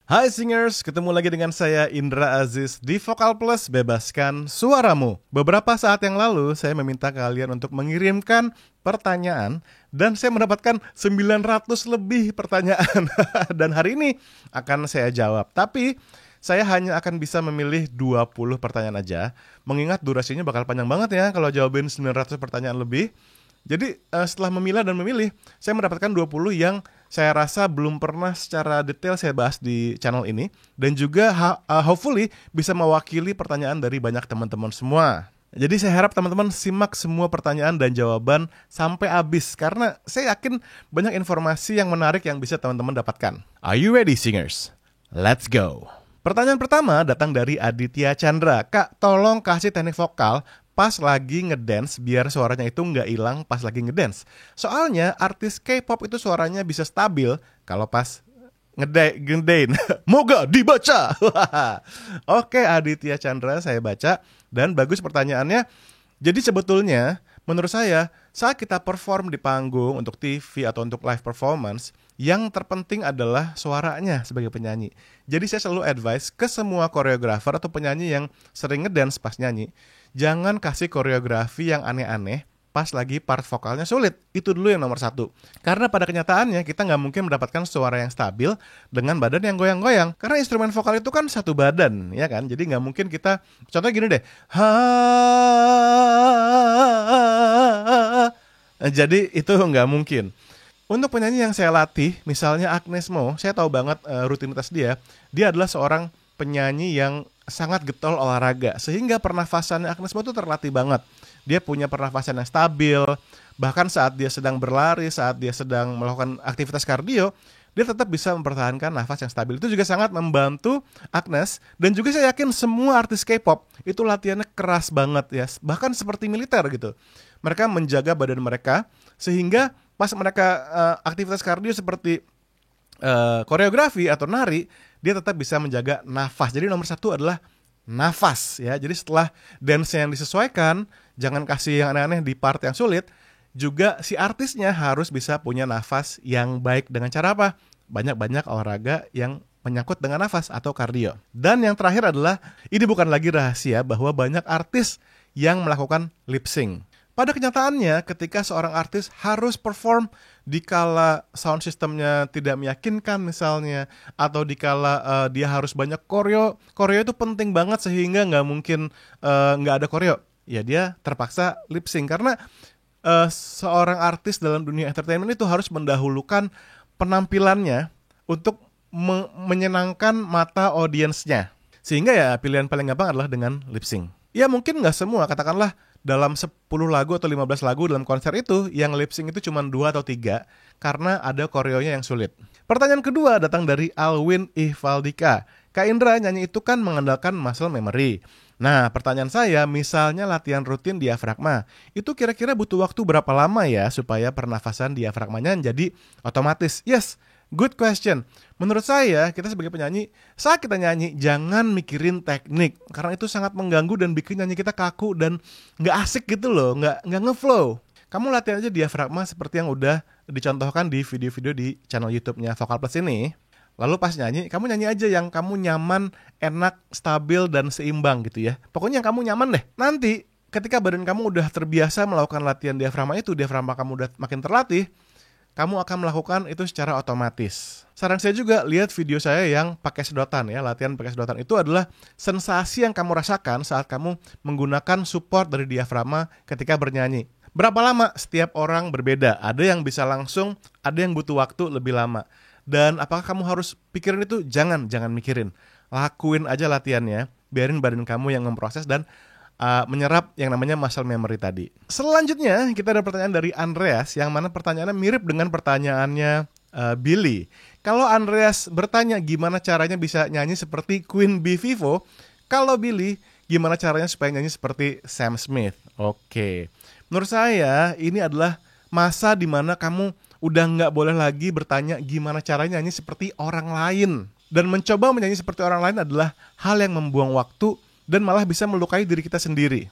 Hai singers, ketemu lagi dengan saya Indra Aziz di Vokal Plus Bebaskan Suaramu. Beberapa saat yang lalu saya meminta kalian untuk mengirimkan pertanyaan dan saya mendapatkan 900 lebih pertanyaan. Dan hari ini akan saya jawab. Tapi saya hanya akan bisa memilih 20 pertanyaan aja. Mengingat durasinya bakal panjang banget ya kalau jawabin 900 pertanyaan lebih. Jadi setelah memilah dan memilih, saya mendapatkan 20 yang saya rasa belum pernah secara detail saya bahas di channel ini. Dan juga hopefully bisa mewakili pertanyaan dari banyak teman-teman semua. Jadi saya harap teman-teman simak semua pertanyaan dan jawaban sampai habis. Karena saya yakin banyak informasi yang menarik yang bisa teman-teman dapatkan. Are you ready singers? Let's go! Pertanyaan pertama datang dari Aditya Chandra. Kak, tolong kasih teknik vokal pas lagi ngedance biar suaranya itu nggak hilang pas lagi ngedance. Soalnya artis K-pop itu suaranya bisa stabil kalau pas ngedain. Moga dibaca. Oke Aditya Chandra, saya baca dan bagus pertanyaannya. Jadi sebetulnya menurut saya saat kita perform di panggung untuk TV atau untuk live performance, yang terpenting adalah suaranya sebagai penyanyi. Jadi saya selalu advice ke semua koreografer atau penyanyi yang sering ngedance pas nyanyi, jangan kasih koreografi yang aneh-aneh pas lagi part vokalnya sulit. Itu dulu yang nomor satu. Karena pada kenyataannya kita nggak mungkin mendapatkan suara yang stabil dengan badan yang goyang-goyang. Karena instrumen vokal itu kan satu badan, ya kan? Jadi nggak mungkin kita, contohnya gini deh, jadi itu nggak mungkin. Untuk penyanyi yang saya latih, misalnya Agnes Mo, saya tahu banget rutinitas dia. Dia adalah seorang penyanyi yang sangat getol olahraga, sehingga pernafasannya Agnes Mo itu terlatih banget. Dia punya pernafasan yang stabil, bahkan saat dia sedang berlari, saat dia sedang melakukan aktivitas kardio, dia tetap bisa mempertahankan nafas yang stabil. Itu juga sangat membantu Agnes. Dan juga saya yakin semua artis K-pop itu latihannya keras banget ya, bahkan seperti militer gitu. Mereka menjaga badan mereka, sehingga pas mereka aktivitas kardio seperti koreografi atau nari, dia tetap bisa menjaga nafas. Jadi nomor satu adalah nafas ya. Jadi setelah dance yang disesuaikan, jangan kasih yang aneh-aneh di part yang sulit. Juga si artisnya harus bisa punya nafas yang baik dengan cara apa? Banyak-banyak olahraga yang menyangkut dengan nafas atau kardio. Dan yang terakhir adalah, ini bukan lagi rahasia bahwa banyak artis yang melakukan lip sync. Pada kenyataannya, ketika seorang artis harus perform dikala sound systemnya tidak meyakinkan misalnya, atau dikala dia harus banyak koreo itu penting banget sehingga nggak mungkin nggak ada koreo. Ya dia terpaksa lip sync karena seorang artis dalam dunia entertainment itu harus mendahulukan penampilannya untuk menyenangkan mata audiensnya. Sehingga ya pilihan paling gampang adalah dengan lip sync. Ya mungkin nggak semua, katakanlah dalam 10 lagu atau 15 lagu dalam konser itu, yang lip sync itu cuma 2 atau 3 karena ada koreonya yang sulit. Pertanyaan kedua datang dari Alwin Ihvaldika. Kak Indra, nyanyi itu kan mengandalkan muscle memory. Nah, pertanyaan saya, misalnya latihan rutin diafragma, itu kira-kira butuh waktu berapa lama ya supaya pernafasan diafragmanya jadi otomatis? Yes, good question. Menurut saya, kita sebagai penyanyi, saat kita nyanyi, jangan mikirin teknik. Karena itu sangat mengganggu dan bikin nyanyi kita kaku dan gak asik gitu loh, gak ngeflow. Kamu latihan aja diafragma seperti yang udah dicontohkan di video-video di channel YouTube-nya Vokal Plus ini. Lalu pas nyanyi, kamu nyanyi aja yang kamu nyaman, enak, stabil, dan seimbang gitu ya. Pokoknya yang kamu nyaman deh. Nanti ketika badan kamu udah terbiasa melakukan latihan diafragma itu, diafragma kamu udah makin terlatih, kamu akan melakukan itu secara otomatis. Saran saya juga, lihat video saya yang pakai sedotan ya. Latihan pakai sedotan itu adalah sensasi yang kamu rasakan saat kamu menggunakan support dari diafragma ketika bernyanyi. Berapa lama? Setiap orang berbeda. Ada yang bisa langsung, ada yang butuh waktu lebih lama. Dan apakah kamu harus pikirin itu? Jangan mikirin. Lakuin aja latihannya, biarin badan kamu yang memproses dan menyerap yang namanya muscle memory tadi. Selanjutnya kita ada pertanyaan dari Andreas, yang mana pertanyaannya mirip dengan pertanyaannya Billy. Kalau Andreas bertanya gimana caranya bisa nyanyi seperti Queen Bee Vivo, kalau Billy gimana caranya supaya nyanyi seperti Sam Smith. Oke. Menurut saya ini adalah masa dimana kamu udah nggak boleh lagi bertanya gimana caranya nyanyi seperti orang lain. Dan mencoba menyanyi seperti orang lain adalah hal yang membuang waktu dan malah bisa melukai diri kita sendiri.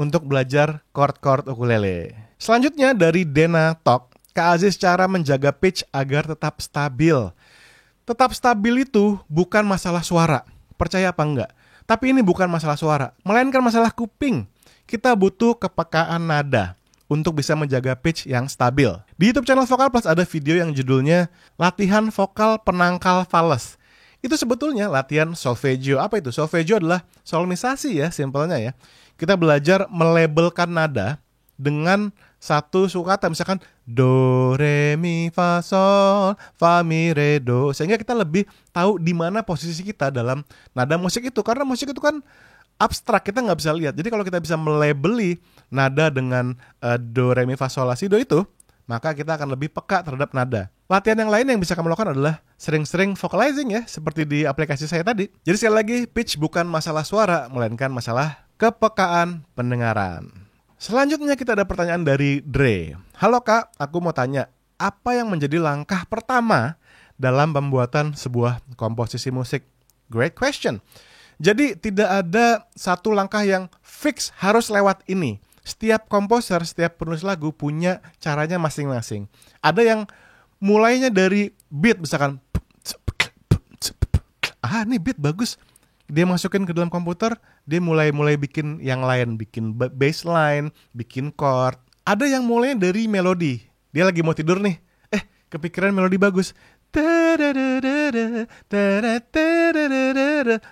untuk belajar chord-chord ukulele. Selanjutnya dari Dena Talk, Kak Aziz, cara menjaga pitch agar tetap stabil. Tetap stabil itu bukan masalah suara, percaya apa enggak. Tapi ini bukan masalah suara, melainkan masalah kuping. Kita butuh kepekaan nada untuk bisa menjaga pitch yang stabil. Di YouTube channel Vokal Plus ada video yang judulnya Latihan Vokal Penangkal Fales. Itu sebetulnya latihan solfeggio. Apa itu? Solfeggio adalah solmisasi ya, simpelnya ya. Kita belajar melabelkan nada dengan satu sukata, misalkan do, re, mi, fa, sol, fa, mi, re, do. Sehingga kita lebih tahu di mana posisi kita dalam nada musik itu. Karena musik itu kan abstrak, kita nggak bisa lihat. Jadi kalau kita bisa melabeli nada dengan do, re, mi, fa, sol, la, si, do itu, maka kita akan lebih peka terhadap nada. Latihan yang lain yang bisa kamu lakukan adalah sering-sering vocalizing ya, seperti di aplikasi saya tadi. Jadi sekali lagi, pitch bukan masalah suara, melainkan masalah kepekaan pendengaran. Selanjutnya kita ada pertanyaan dari Dre. Halo Kak, aku mau tanya, apa yang menjadi langkah pertama dalam pembuatan sebuah komposisi musik? Great question. Jadi tidak ada satu langkah yang fix harus lewat ini. Setiap komposer, setiap penulis lagu punya caranya masing-masing. Ada yang mulainya dari beat, misalkan nih beat bagus. Dia masukin ke dalam komputer, dia mulai bikin yang lain, bikin bass line, bikin chord. Ada yang mulai dari melodi. Dia lagi mau tidur nih, kepikiran melodi bagus.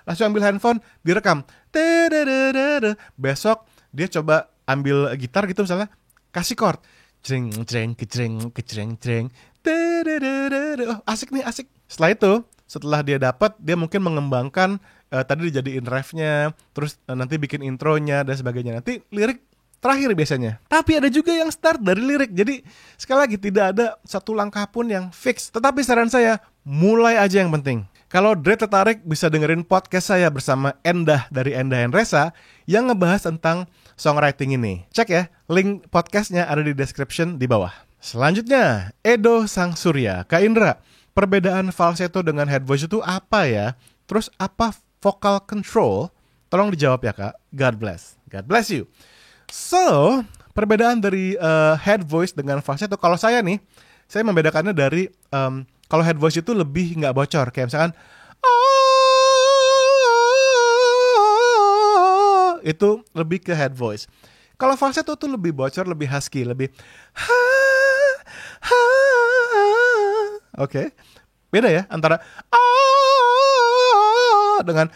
Langsung ambil handphone, direkam. Besok dia coba ambil gitar gitu misalnya, kasih chord. Jreng, jreng, kejreng, kejreng, jreng. Asik nih, asik. Setelah dia dapat, dia mungkin mengembangkan tadi dijadiin refnya, terus nanti bikin intronya dan sebagainya. Nanti lirik terakhir biasanya. Tapi ada juga yang start dari lirik. Jadi sekali lagi tidak ada satu langkah pun yang fix. Tetapi saran saya, mulai aja yang penting. Kalau Dre tertarik, bisa dengerin podcast saya bersama Endah dari Endah and Resa yang ngebahas tentang songwriting ini. Cek ya, link podcastnya ada di description di bawah. Selanjutnya, Edo Sang Surya. Kak Indra, perbedaan falsetto dengan head voice itu apa ya? Terus apa vocal control? Tolong dijawab ya Kak. God bless. God bless you. So, perbedaan dari head voice dengan falsetto, kalau saya nih, saya membedakannya dari kalau head voice itu lebih nggak bocor, kayak misalkan itu lebih ke head voice. Kalau falsetto tuh lebih bocor, lebih husky, lebih Oke. Beda ya antara dengan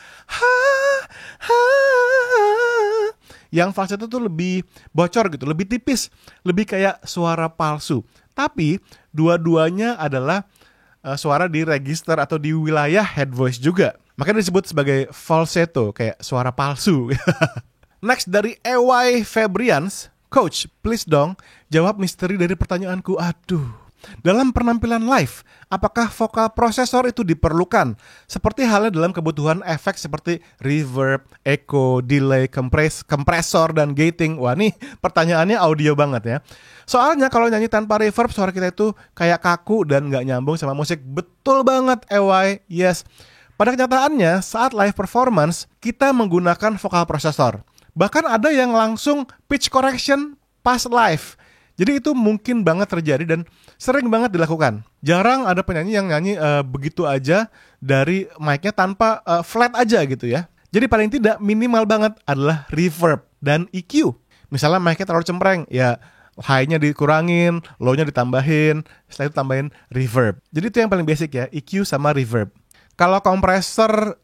yang falsetto tuh lebih bocor gitu, lebih tipis, lebih kayak suara palsu. Tapi dua-duanya adalah suara di register atau di wilayah head voice juga. Makanya disebut sebagai falsetto, kayak suara palsu. Next dari EY Febrians, Coach, please dong jawab misteri dari pertanyaanku. Aduh. Dalam penampilan live, apakah vokal prosesor itu diperlukan? Seperti halnya dalam kebutuhan efek seperti reverb, echo, delay, kompresor, dan gating. Wah, nih pertanyaannya audio banget ya. Soalnya kalau nyanyi tanpa reverb, suara kita itu kayak kaku dan gak nyambung sama musik. Betul banget, EY. Yes. Pada kenyataannya, saat live performance, kita menggunakan vokal prosesor. Bahkan ada yang langsung pitch correction pas live. Jadi itu mungkin banget terjadi dan sering banget dilakukan. Jarang ada penyanyi yang nyanyi begitu aja dari mic-nya tanpa flat aja gitu ya. Jadi paling tidak minimal banget adalah reverb dan EQ. Misalnya mic-nya terlalu cempreng, ya high-nya dikurangin, low-nya ditambahin, setelah itu tambahin reverb. Jadi itu yang paling basic ya, EQ sama reverb. Kalau kompresor,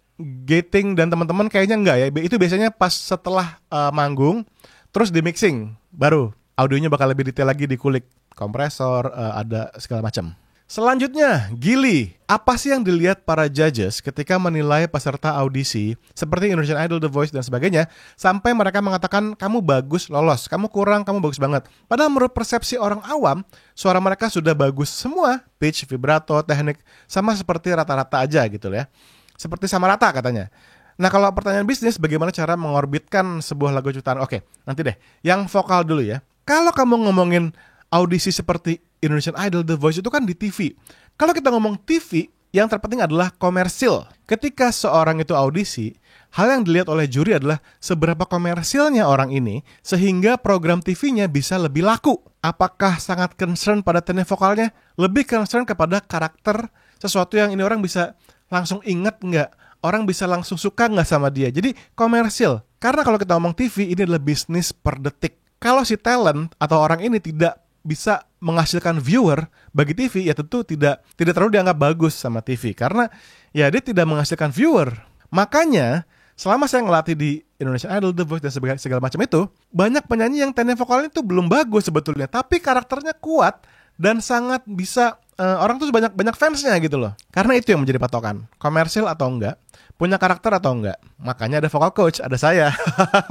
gating dan teman-teman kayaknya enggak ya. Itu biasanya pas setelah manggung, terus di mixing baru. Audionya bakal lebih detail lagi, dikulik kompresor, ada segala macam. Selanjutnya, Gili. Apa sih yang dilihat para judges ketika menilai peserta audisi seperti Indonesian Idol, The Voice, dan sebagainya, sampai mereka mengatakan kamu bagus, lolos, kamu kurang, kamu bagus banget. Padahal menurut persepsi orang awam, suara mereka sudah bagus semua, pitch, vibrato, teknik, sama seperti rata-rata aja gitu ya. Seperti sama rata katanya. Nah kalau pertanyaan bisnis, bagaimana cara mengorbitkan sebuah lagu ciptaan? Oke, nanti deh, yang vokal dulu ya. Kalau kamu ngomongin audisi seperti Indonesian Idol, The Voice itu kan di TV. Kalau kita ngomong TV, yang terpenting adalah komersil. Ketika seorang itu audisi, hal yang dilihat oleh juri adalah seberapa komersilnya orang ini sehingga program TV-nya bisa lebih laku. Apakah sangat concern pada teknik vokalnya? Lebih concern kepada karakter, sesuatu yang ini orang bisa langsung inget nggak? Orang bisa langsung suka nggak sama dia? Jadi komersil. Karena kalau kita ngomong TV, ini adalah bisnis per detik. Kalau si talent atau orang ini tidak bisa menghasilkan viewer bagi TV, ya tentu tidak terlalu dianggap bagus sama TV. Karena ya dia tidak menghasilkan viewer. Makanya selama saya ngelatih di Indonesian Idol, The Voice, dan segala macam itu, banyak penyanyi yang teknik vokalnya itu belum bagus sebetulnya, tapi karakternya kuat dan sangat bisa orang tuh banyak fansnya gitu loh. Karena itu yang menjadi patokan, komersil atau enggak, punya karakter atau enggak. Makanya ada vocal coach, ada saya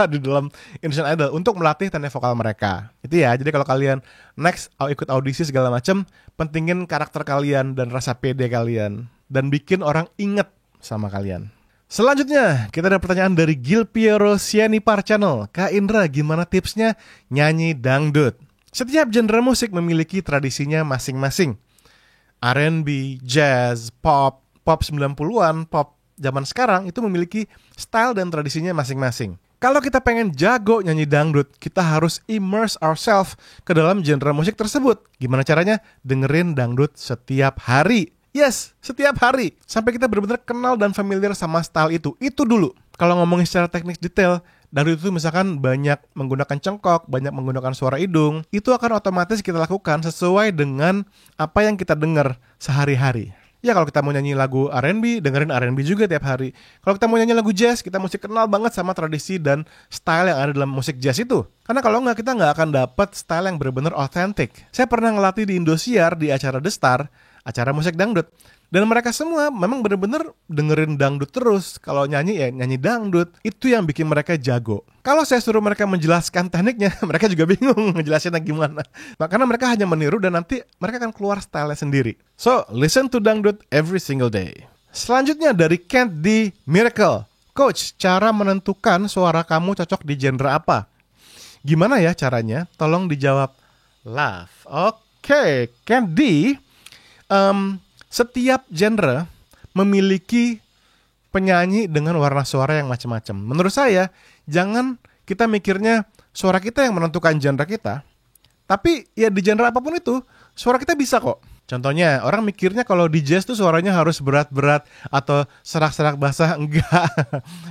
di dalam Indonesian Idol untuk melatih teknik vokal mereka. Itu ya. Jadi kalau kalian next ikut audisi segala macam, pentingin karakter kalian dan rasa pede kalian dan bikin orang inget sama kalian. Selanjutnya, kita ada pertanyaan dari Gil Piero Sianipar Channel. Kak Indra, gimana tipsnya nyanyi dangdut? Setiap genre musik memiliki tradisinya masing-masing. R&B, jazz, pop 90-an, pop zaman sekarang itu memiliki style dan tradisinya masing-masing. Kalau kita pengen jago nyanyi dangdut, kita harus immerse ourselves ke dalam genre musik tersebut. Gimana caranya? Dengerin dangdut setiap hari. Yes, setiap hari. Sampai kita benar-benar kenal dan familiar sama style itu. Itu dulu. Kalau ngomongin secara teknis detail, dangdut itu misalkan banyak menggunakan cengkok, banyak menggunakan suara hidung, itu akan otomatis kita lakukan sesuai dengan apa yang kita dengar sehari-hari. Ya kalau kita mau nyanyi lagu R&B, dengerin R&B juga tiap hari. Kalau kita mau nyanyi lagu jazz, kita mesti kenal banget sama tradisi dan style yang ada dalam musik jazz itu. Karena kalau nggak, kita nggak akan dapat style yang benar-benar otentik. Saya pernah ngelatih di Indosiar di acara The Star, acara musik dangdut. Dan mereka semua memang benar-benar dengerin dangdut terus. Kalau nyanyi ya nyanyi dangdut. Itu yang bikin mereka jago. Kalau saya suruh mereka menjelaskan tekniknya, mereka juga bingung ngejelasinnya gimana. Karena mereka hanya meniru dan nanti mereka akan keluar stylenya sendiri. So, listen to dangdut every single day. Selanjutnya dari Kent D. Miracle. Coach, cara menentukan suara kamu cocok di genre apa? Gimana ya caranya? Tolong dijawab. Laugh. Oke, Kent D. Setiap genre memiliki penyanyi dengan warna suara yang macam-macam. Menurut saya, jangan kita mikirnya suara kita yang menentukan genre kita. Tapi ya di genre apapun itu, suara kita bisa kok. Contohnya, orang mikirnya kalau di jazz tuh suaranya harus berat-berat atau serak-serak basah. Enggak.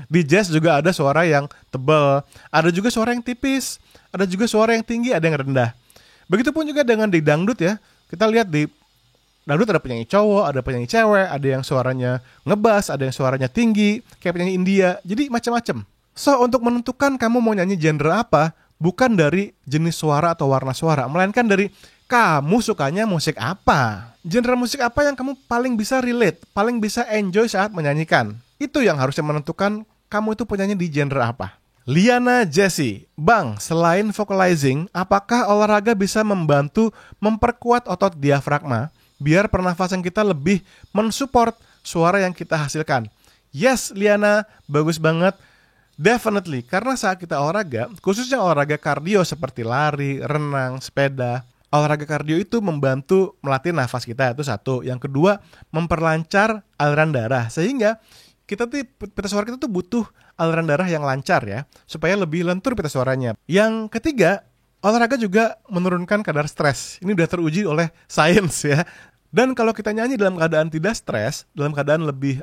Di jazz juga ada suara yang tebal, ada juga suara yang tipis, ada juga suara yang tinggi, ada yang rendah. Begitupun juga dengan di dangdut ya. Kita lihat di dangdut ada penyanyi cowok, ada penyanyi cewek, ada yang suaranya ngebas, ada yang suaranya tinggi, kayak penyanyi India. Jadi macam-macam. So, untuk menentukan kamu mau nyanyi genre apa, bukan dari jenis suara atau warna suara, melainkan dari kamu sukanya musik apa. Genre musik apa yang kamu paling bisa relate, paling bisa enjoy saat menyanyikan. Itu yang harusnya menentukan kamu itu penyanyi di genre apa. Liana Jessie, Bang, selain vocalizing, apakah olahraga bisa membantu memperkuat otot diafragma biar pernafasan kita lebih mensupport suara yang kita hasilkan? Yes, Liana, bagus banget. Definitely, karena saat kita olahraga, khususnya olahraga kardio seperti lari, renang, sepeda, olahraga kardio itu membantu melatih nafas kita, itu satu. Yang kedua, memperlancar aliran darah, sehingga pita suara kita tuh butuh aliran darah yang lancar ya, supaya lebih lentur pita suaranya. Yang ketiga, olahraga juga menurunkan kadar stres. Ini udah teruji oleh sains ya. Dan kalau kita nyanyi dalam keadaan tidak stres, dalam keadaan lebih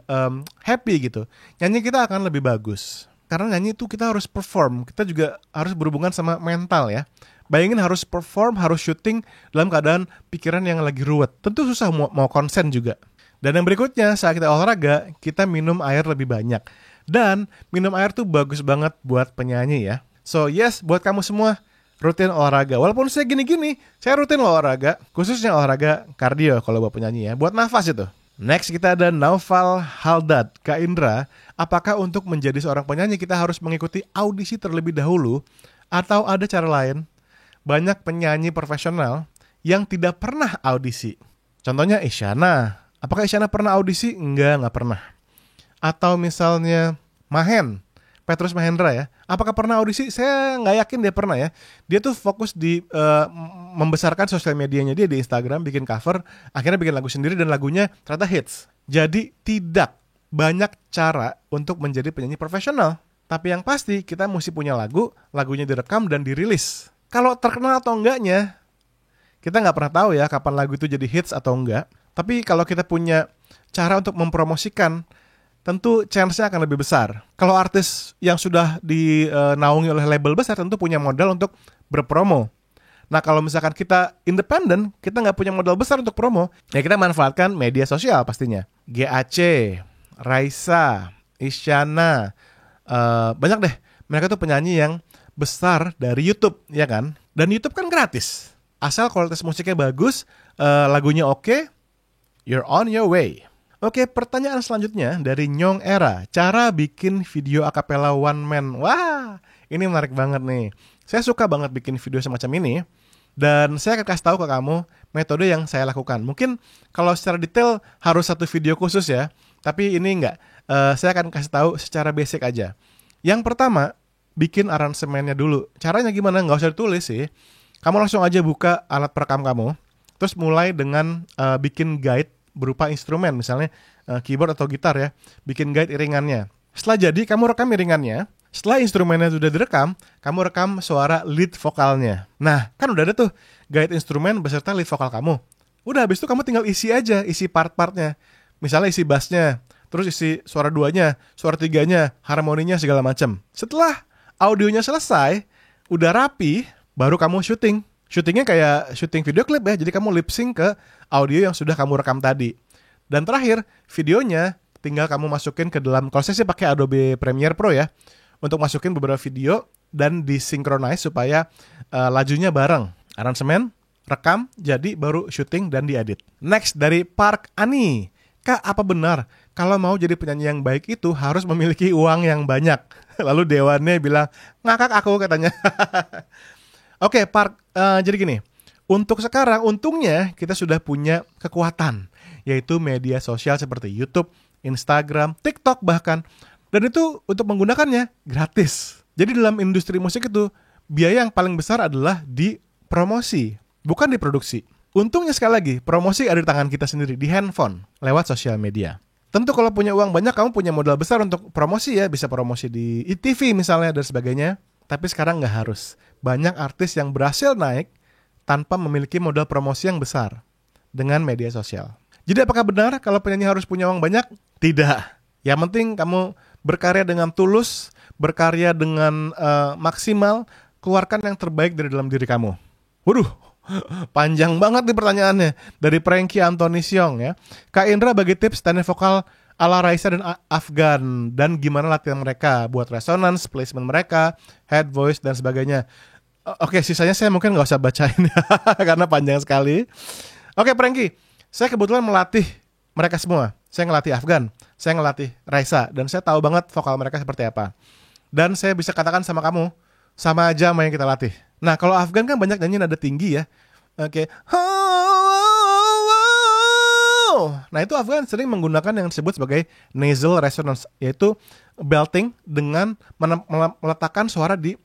happy gitu, nyanyi kita akan lebih bagus. Karena nyanyi itu kita harus perform, kita juga harus berhubungan sama mental ya. Bayangin harus perform, harus syuting dalam keadaan pikiran yang lagi ruwet. Tentu susah mau konsen juga. Dan yang berikutnya, saat kita olahraga, kita minum air lebih banyak. Dan minum air tuh bagus banget buat penyanyi ya. So yes, buat kamu semua, rutin olahraga. Walaupun saya gini-gini, saya rutin olahraga. Khususnya olahraga kardio kalau buat penyanyi ya. Buat nafas itu. Next kita ada Naufal Haldad. Kak Indra, apakah untuk menjadi seorang penyanyi kita harus mengikuti audisi terlebih dahulu? Atau ada cara lain? Banyak penyanyi profesional yang tidak pernah audisi. Contohnya Isyana. Apakah Isyana pernah audisi? Enggak pernah. Atau misalnya Petrus Mahendra ya. Apakah pernah audisi? Saya nggak yakin dia pernah ya. Dia tuh fokus di membesarkan sosial medianya dia di Instagram, bikin cover, akhirnya bikin lagu sendiri dan lagunya ternyata hits. Jadi tidak banyak cara untuk menjadi penyanyi profesional. Tapi yang pasti kita mesti punya lagu, lagunya direkam dan dirilis. Kalau terkenal atau enggaknya, kita nggak pernah tahu ya kapan lagu itu jadi hits atau enggak. Tapi kalau kita punya cara untuk mempromosikan, tentu chance-nya akan lebih besar. Kalau artis yang sudah dinaungi oleh label besar tentu punya modal untuk berpromo. Nah kalau misalkan kita independen, kita nggak punya modal besar untuk promo, ya kita manfaatkan media sosial pastinya. GAC, Raisa, Isyana, banyak deh. Mereka tuh penyanyi yang besar dari YouTube, ya kan? Dan YouTube kan gratis. Asal kualitas musiknya bagus, lagunya oke, you're on your way. Oke, pertanyaan selanjutnya dari Nyong Era. Cara bikin video acapella one man. Wah, ini menarik banget nih. Saya suka banget bikin video semacam ini. Dan saya akan kasih tahu ke kamu metode yang saya lakukan. Mungkin kalau secara detail harus satu video khusus ya. Tapi ini enggak. Saya akan kasih tahu secara basic aja. Yang pertama, bikin aransemennya dulu. Caranya gimana? Nggak usah ditulis sih. Kamu langsung aja buka alat perekam kamu. Terus mulai dengan bikin guide berupa instrumen, misalnya keyboard atau gitar ya, bikin guide iringannya. Setelah jadi, kamu rekam iringannya. Setelah instrumennya sudah direkam, kamu rekam suara lead vokalnya. Nah, kan udah ada tuh guide instrumen beserta lead vokal kamu. Udah, habis itu kamu tinggal isi aja, isi part-partnya. Misalnya isi bassnya, terus isi suara duanya, suara tiganya, harmoninya segala macam. Setelah audionya selesai, udah rapi, baru kamu syuting. Syutingnya kayak syuting video klip ya, jadi kamu lip sync ke audio yang sudah kamu rekam tadi. Dan terakhir, videonya tinggal kamu masukin ke dalam, kalau saya sih pakai Adobe Premiere Pro ya, untuk masukin beberapa video dan disinkronize supaya lajunya bareng. Aransemen, rekam, jadi baru syuting dan diedit. Next dari Park Ani. Kak, apa benar kalau mau jadi penyanyi yang baik itu harus memiliki uang yang banyak? Lalu dewannya bilang, ngakak aku katanya. Oke, Park, jadi gini. Untuk sekarang, untungnya kita sudah punya kekuatan, yaitu media sosial seperti YouTube, Instagram, TikTok bahkan. Dan itu untuk menggunakannya gratis. Jadi dalam industri musik itu, biaya yang paling besar adalah di promosi, bukan di produksi. Untungnya sekali lagi, promosi ada di tangan kita sendiri, di handphone, lewat sosial media. Tentu kalau punya uang banyak, kamu punya modal besar untuk promosi ya, bisa promosi di TV misalnya dan sebagainya. Tapi sekarang nggak harus. Banyak artis yang berhasil naik tanpa memiliki modal promosi yang besar dengan media sosial. Jadi apakah benar kalau penyanyi harus punya uang banyak? Tidak. Yang penting kamu berkarya dengan tulus, berkarya dengan maksimal, keluarkan yang terbaik dari dalam diri kamu. Waduh, panjang banget nih pertanyaannya. Dari Frankie Anthony Siong ya. Kak Indra bagi tips teknik vokal ala Raisa dan Afgan, dan gimana latihan mereka buat resonance, placement mereka, head voice dan sebagainya. Oke, sisanya saya mungkin nggak usah bacain karena panjang sekali. Oke, Frankie, saya kebetulan melatih mereka semua. Saya ngelatih Afgan, saya ngelatih Raisa, dan saya tahu banget vokal mereka seperti apa. Dan saya bisa katakan sama kamu, sama aja sama yang kita latih. Nah, kalau Afgan kan banyak nyanyi nada tinggi ya. Oke. Nah, itu Afgan sering menggunakan yang disebut sebagai nasal resonance, yaitu belting dengan meletakkan suara di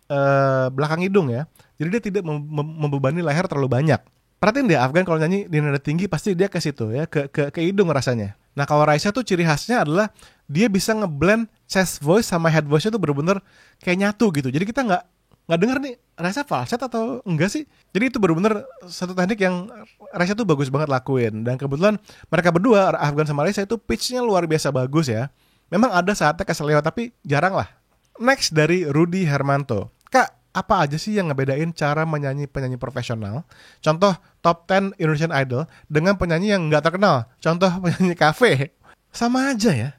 belakang hidung ya. Jadi dia tidak membebani leher terlalu banyak. Perhatiin deh, Afgan kalau nyanyi di nada tinggi pasti dia ke situ ya, ke hidung rasanya. Nah, kalau Raisa tuh ciri khasnya adalah dia bisa ngeblend chest voice sama head voice-nya tuh bener-bener kayak nyatu gitu. Jadi kita nggak denger nih Raisa falset atau enggak sih. Jadi itu bener-bener satu teknik yang Raisa tuh bagus banget lakuin. Dan kebetulan mereka berdua, Afgan sama Raisa, itu pitch-nya luar biasa bagus ya. Memang ada saatnya keselewat tapi jarang lah. Next dari Rudy Hermanto. Kak, apa aja sih yang ngebedain cara menyanyi penyanyi profesional? Contoh top 10 Indonesian Idol dengan penyanyi yang nggak terkenal. Contoh penyanyi kafe. Sama aja ya.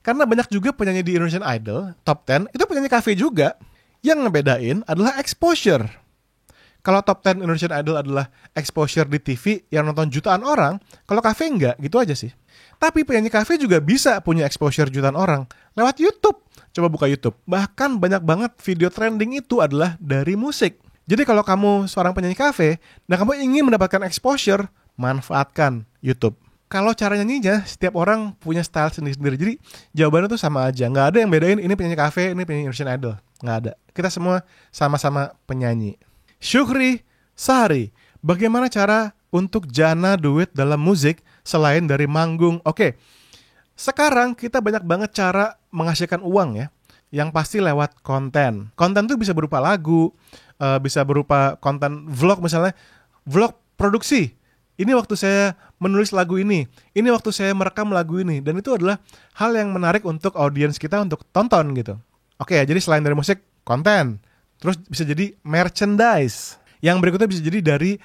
Karena banyak juga penyanyi di Indonesian Idol, top 10, itu penyanyi kafe juga. Yang ngebedain adalah exposure. Kalau top 10 Indonesian Idol adalah exposure di TV yang nonton jutaan orang, kalau kafe enggak, gitu aja sih. Tapi penyanyi kafe juga bisa punya exposure jutaan orang lewat YouTube. Coba buka YouTube. Bahkan banyak banget video trending itu adalah dari musik. Jadi kalau kamu seorang penyanyi kafe, dan kamu ingin mendapatkan exposure, manfaatkan YouTube. Kalau cara nyanyinya, setiap orang punya style sendiri-sendiri. Jadi jawabannya tuh sama aja. Nggak ada yang bedain ini penyanyi kafe, ini penyanyi Indonesian Idol. Nggak ada. Kita semua sama-sama penyanyi. Syukri Sahari, bagaimana cara untuk jana duit dalam musik selain dari manggung? Oke. Sekarang kita banyak banget cara menghasilkan uang ya. Yang pasti lewat konten. Konten tuh bisa berupa lagu, bisa berupa konten vlog misalnya. Vlog produksi. Ini waktu saya menulis lagu ini waktu saya merekam lagu ini. Dan itu adalah hal yang menarik untuk audiens kita untuk tonton gitu. Oke, jadi selain dari musik, konten. Terus bisa jadi merchandise. Yang berikutnya bisa jadi dari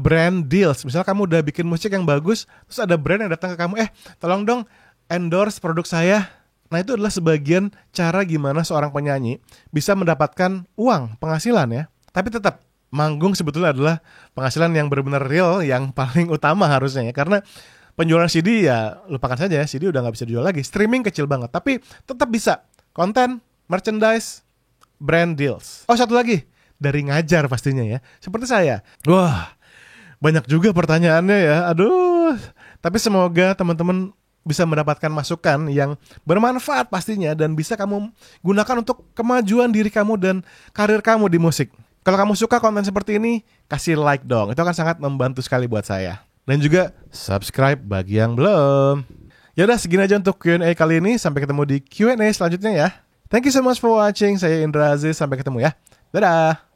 brand deals. Misalnya kamu udah bikin musik yang bagus, terus ada brand yang datang ke kamu, tolong dong endorse produk saya. Nah, itu adalah sebagian cara gimana seorang penyanyi bisa mendapatkan uang, penghasilan ya. Tapi tetap, manggung sebetulnya adalah penghasilan yang benar-benar real, yang paling utama harusnya ya. Karena penjualan CD ya lupakan saja, CD udah gak bisa dijual lagi. Streaming kecil banget, tapi tetap bisa. Konten, merchandise, brand deals. Oh, satu lagi, dari ngajar pastinya ya. Seperti saya. Wah, banyak juga pertanyaannya ya. Aduh. Tapi semoga teman-teman bisa mendapatkan masukan yang bermanfaat pastinya dan bisa kamu gunakan untuk kemajuan diri kamu dan karir kamu di musik. Kalau kamu suka konten seperti ini, kasih like dong. Itu akan sangat membantu sekali buat saya. Dan juga subscribe bagi yang belum. Yaudah, segini aja untuk Q&A kali ini. Sampai ketemu di Q&A selanjutnya ya. Thank you so much for watching. Saya Indra Aziz. Sampai ketemu ya. Dadah.